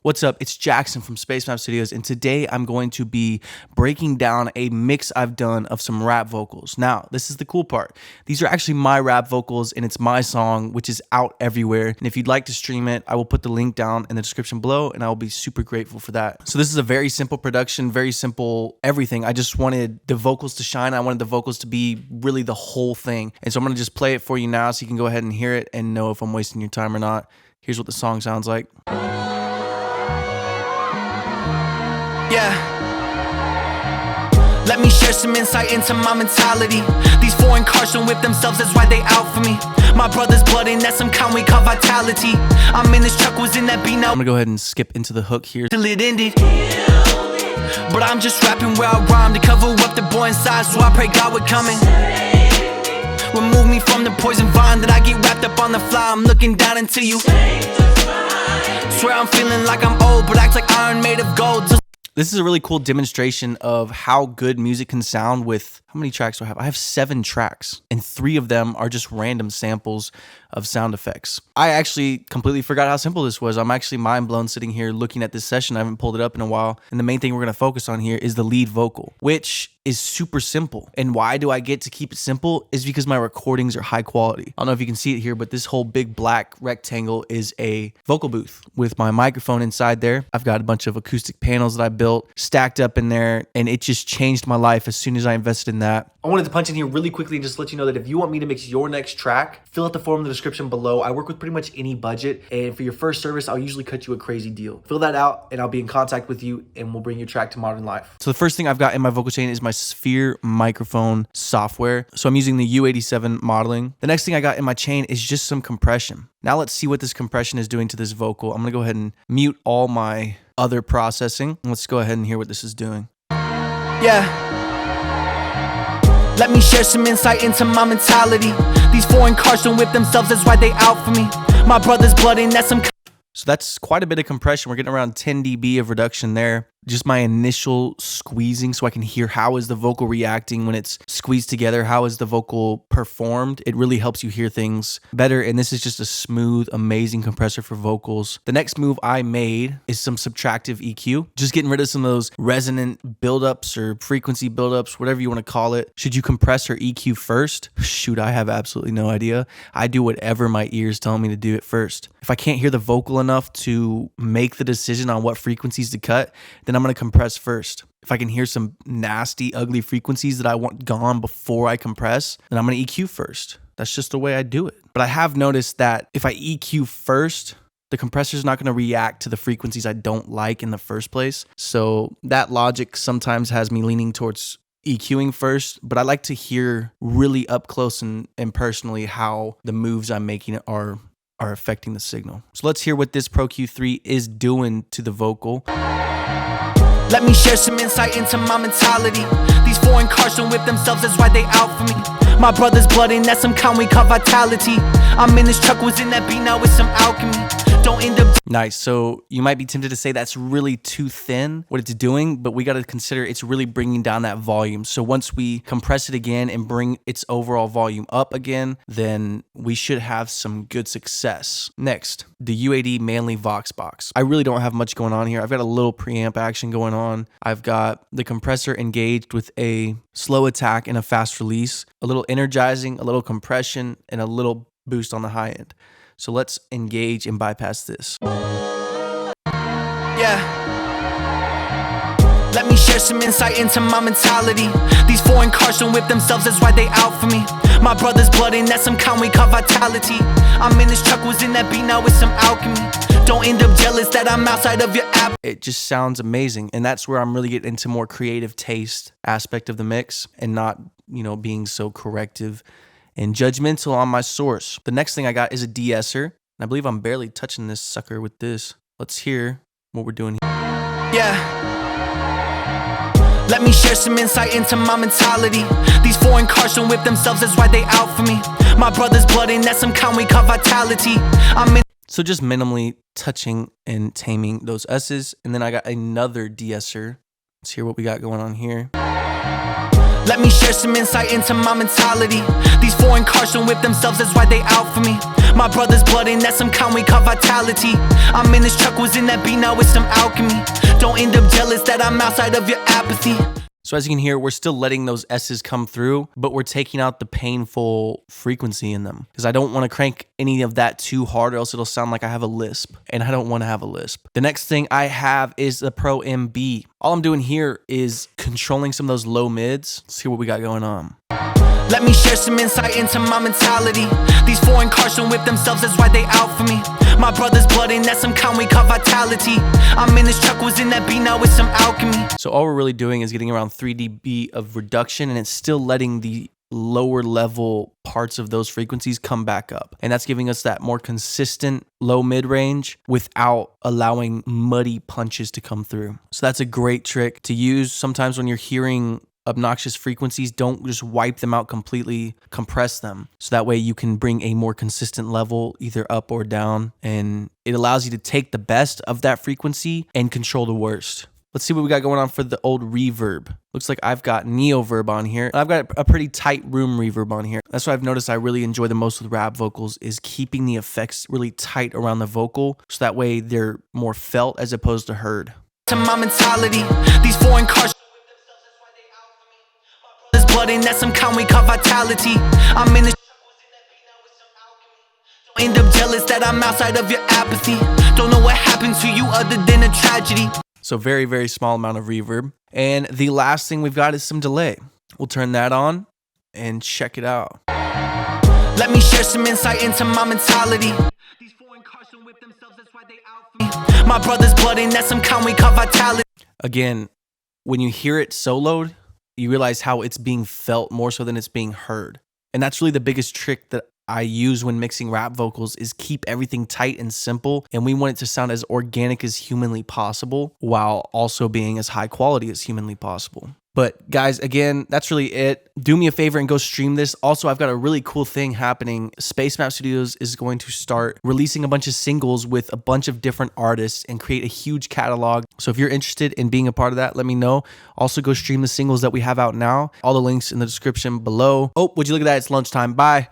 What's up? It's Jackson from Space Map Studios, and today I'm going to be breaking down a mix I've done of some rap vocals. Now, this is the cool part. These are actually my rap vocals, and it's my song, which is out everywhere. And if you'd like to stream it, I will put the link down in the description below, and I will be super grateful for that. So this is a very simple production, very simple everything. I just wanted the vocals to shine. I wanted the vocals to be really the whole thing. And so I'm going to just play it for you now so you can go ahead and hear it and know if I'm wasting your time or not. Here's what the song sounds like. Yeah. Let me share some insight into my mentality. These foreign cars don't whip themselves, that's why they out for me. My brother's blood and that's some kind we call vitality. I'm in this truck, was in that beat now. I'm gonna go ahead and skip into the hook here. Till it ended. But I'm just rapping where I rhyme to cover up the boy inside, so I pray God would come in. Remove me from the poison vine that I get wrapped up on the fly. I'm looking down into you. Swear I'm feeling like I'm old, but act like iron made of gold. This is a really cool demonstration of how good music can sound with, how many tracks do I have? I have 7 tracks, and 3 of them are just random samples of sound effects. I actually completely forgot how simple this was. I'm actually mind blown sitting here looking at this session. I haven't pulled it up in a while. And the main thing we're gonna focus on here is the lead vocal, which is super simple. And why do I get to keep it simple? Is because my recordings are high quality. I don't know if you can see it here, but this whole big black rectangle is a vocal booth with my microphone inside there. I've got a bunch of acoustic panels that I built stacked up in there, and it just changed my life as soon as I invested in that. I wanted to punch in here really quickly and just let you know that if you want me to mix your next track, fill out the form in the description below. I work with pretty much any budget, and for your first service, I'll usually cut you a crazy deal. Fill that out, and I'll be in contact with you, and we'll bring your track to modern life. So the first thing I've got in my vocal chain is my Sphere microphone software. So I'm using the U87 modeling. The next thing I got in my chain is just some compression. Now let's see what this compression is doing to this vocal. I'm gonna go ahead and mute all my other processing. Let's go ahead and hear what this is doing. Yeah. Let me share some insight into my mentality. These foreign cars don't whip themselves, that's why they out for me. My brother's blood and that's some. So that's quite a bit of compression. We're getting around 10 dB of reduction there. Just my initial squeezing so I can hear how is the vocal reacting when it's squeezed together, how is the vocal performed. It really helps you hear things better, and this is just a smooth, amazing compressor for vocals. The next move I made is some subtractive EQ, just getting rid of some of those resonant buildups or frequency buildups, whatever you want to call it. Should you compress or EQ first? Shoot, I have absolutely no idea. I do whatever my ears tell me to do it first. If I can't hear the vocal enough to make the decision on what frequencies to cut, then I'm going to compress first. If I can hear some nasty, ugly frequencies that I want gone before I compress, then I'm going to EQ first. That's just the way I do it. But I have noticed that if I EQ first, the compressor is not going to react to the frequencies I don't like in the first place. So that logic sometimes has me leaning towards EQing first, but I like to hear really up close and personally how the moves I'm making are affecting the signal. So let's hear what this Pro Q3 is doing to the vocal. Let me share some insight into my mentality. These foreign cars don't whip themselves, that's why they out for me. My brother's blood and that's some kind we call vitality. I'm in this truck, was in that beat now with some alchemy. Don't end up. Nice. So you might be tempted to say that's really too thin, what it's doing, but we got to consider it's really bringing down that volume. So once we compress it again and bring its overall volume up again, then we should have some good success. Next, the U80 Manly Vox Box. I really don't have much going on here. I've got a little preamp action going on. I've got the compressor engaged with a slow attack and a fast release, a little energizing, a little compression, and a little boost on the high end. So let's engage and bypass this. Yeah. Let me share some insight into my mentality. These foreign cars don't whip themselves, that's why they out for me. My brother's blood and that's some kind we call vitality. I'm in this truck, was in that beat now with some alchemy. Don't end up jealous that I'm outside of your app. It just sounds amazing, and that's where I'm really getting into more creative taste aspect of the mix and not, being so corrective and judgmental on my source. The next thing I got is a de-esser, and I believe I'm barely touching this sucker with this. Let's hear what we're doing here. Yeah. Let me share some insight into my mentality. These foreign cars don't whip themselves, that's why they out for me. My brother's blood and that's some kind we call vitality. I'm in. So just minimally touching and taming those S's, and then I got another de-esser. Let's hear what we got going on here. Let me share some insight into my mentality. These foreign cars don't whip themselves, that's why they out for me. My brother's blood and that's some kind we call vitality. I'm in this truck, was in that beat, now it's some alchemy. Don't end up jealous that I'm outside of your apathy. So as you can hear, we're still letting those S's come through, but we're taking out the painful frequency in them because I don't want to crank any of that too hard or else it'll sound like I have a lisp, and I don't want to have a lisp. The next thing I have is the Pro MB. All I'm doing here is controlling some of those low mids. Let's see what we got going on. Let me share some insight into my mentality. These foreign cars don't whip themselves, that's why they out for me. My brother's blood and that's some kind we call vitality. I'm in this truck, was in that beat, now it's some alchemy. So all we're really doing is getting around 3 dB of reduction, and it's still letting the lower level parts of those frequencies come back up. And that's giving us that more consistent low mid range without allowing muddy punches to come through. So that's a great trick to use sometimes when you're hearing obnoxious frequencies. Don't just wipe them out completely, compress them. So that way you can bring a more consistent level either up or down. And it allows you to take the best of that frequency and control the worst. Let's see what we got going on for the old reverb. Looks like I've got Neoverb on here. I've got a pretty tight room reverb on here. That's what I've noticed I really enjoy the most with rap vocals is keeping the effects really tight around the vocal. So that way they're more felt as opposed to heard. To my mentality, these foreign cars blood and that's some kind we call vitality. I'm in this don't end up jealous that I'm outside of your apathy. Don't know what happened to you other than a tragedy. So very, very small amount of reverb. And the last thing we've got is some delay. We'll turn that on and check it out. Let me share some insight into my mentality. These foreign cars don't whip themselves, that's why they out for me. My brother's blood and that's some kind we call vitality. Again, when you hear it soloed, you realize how it's being felt more so than it's being heard. And that's really the biggest trick that I use when mixing rap vocals is keep everything tight and simple. And we want it to sound as organic as humanly possible while also being as high quality as humanly possible. But guys, again, that's really it. Do me a favor and go stream this. Also, I've got a really cool thing happening. Space Map Studios is going to start releasing a bunch of singles with a bunch of different artists and create a huge catalog. So if you're interested in being a part of that, let me know. Also, go stream the singles that we have out now. All the links in the description below. Oh, would you look at that? It's lunchtime. Bye.